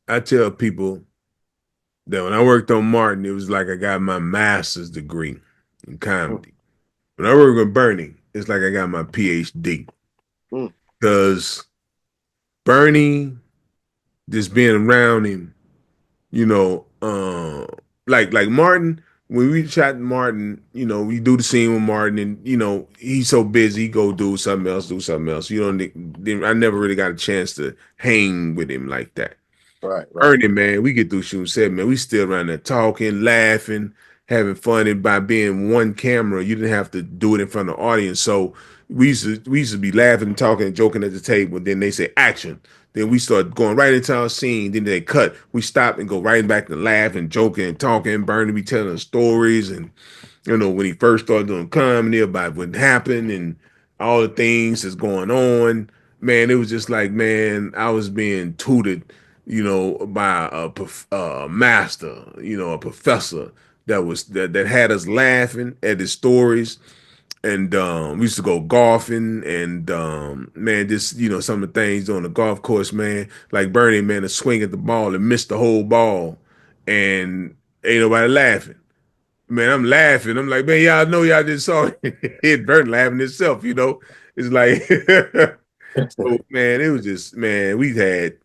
I tell people that when I worked on Martin, it was like I got my master's degree in Mm, comedy. When I work with Bernie, it's like I got my PhD. mm, Because Bernie, just being around him, you know, like Martin, when we shot Martin, we do the scene with Martin, and he's so busy, he go do something else, do something else. I never really got a chance to hang with him like that. right, right, Ernie, man, we get through shooting seven, man. We still around there talking, laughing, having fun. And by being one camera, you didn't have to do it in front of the audience. So we used to be laughing and talking and joking at the table. Then they say action. Then we start going right into our scene. Then they cut. We stop and go right back to laughing, joking, and talking. Bernie be telling us stories and when he first started doing comedy about what happened and all the things that's going on, man, it was just like, man, I was being tutored, by a master, a professor that had us laughing at his stories. And we used to go golfing and man, just some of the things on the golf course, man, like Bernie, man, to swing at the ball and miss the whole ball and ain't nobody laughing. Man, I'm laughing. I'm like, man, y'all know y'all just saw it. Burton laughing himself. It's like, so man, it was just, man, we had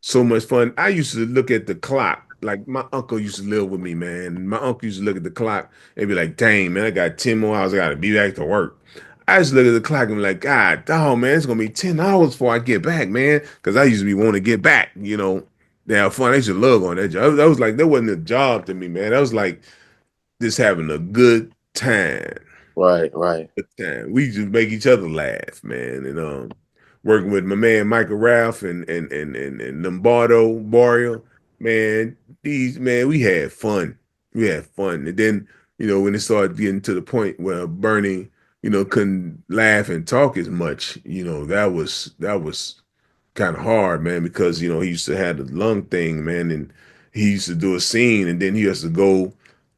so much fun. I used to look at the clock. Like my uncle used to live with me, man. My uncle used to look at the clock and be like, dang, man, I got 10 more hours. I got to be back to work. I used to look at the clock and be like, God, dog, man, it's going to be 10 hours before I get back, man. Because I used to be wanting to get back, They have fun. I used to love on that job. That was like, that wasn't a job to me, man. That was like, just having a good time. right, right, Good time. We just make each other laugh, man. And working with my man Michael Ralph and Lombardo Boreal, man, we had fun. We had fun. And then, when it started getting to the point where Bernie, couldn't laugh and talk as much, that was kind of hard, man, because he used to have the lung thing, man, and he used to do a scene, and then he has to go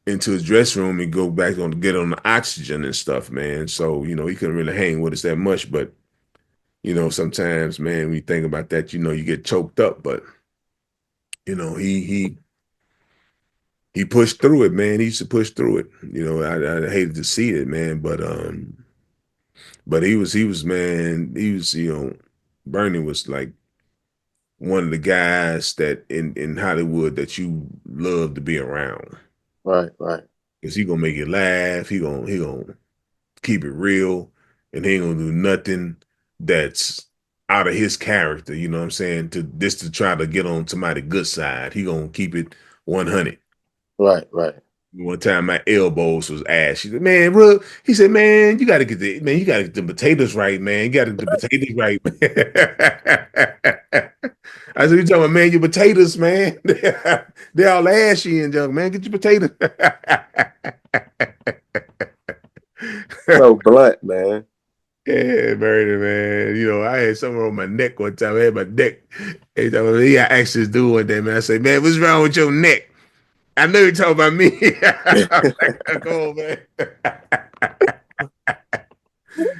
into his dressing room and go back on to get on the oxygen and stuff, man. So he couldn't really hang with us that much, but sometimes, man, when you think about that, you get choked up, but he pushed through it, man. He used to push through it. I hated to see it, man, but he was man, Bernie was like one of the guys that in Hollywood that you love to be around. right, right, Cause he gonna make you laugh. He gonna keep it real, and he ain't gonna do nothing that's out of his character. You know what I'm saying? To try to get on somebody's good side. He gonna keep it 100. right, right. One time my elbows was ash. He said, man, bro. He said, man, you gotta get the potatoes right, man. You gotta get the potatoes right, man. I said, you talking about, man, your potatoes, man. They're all ashy and junk, man. Get your potatoes. So blunt, man. Yeah, murder, man. I had something on my neck one time. I had my neck. Every time he got access to do one day, man. I say, man, what's wrong with your neck? I know you're talking about me. I'm like, come on, man.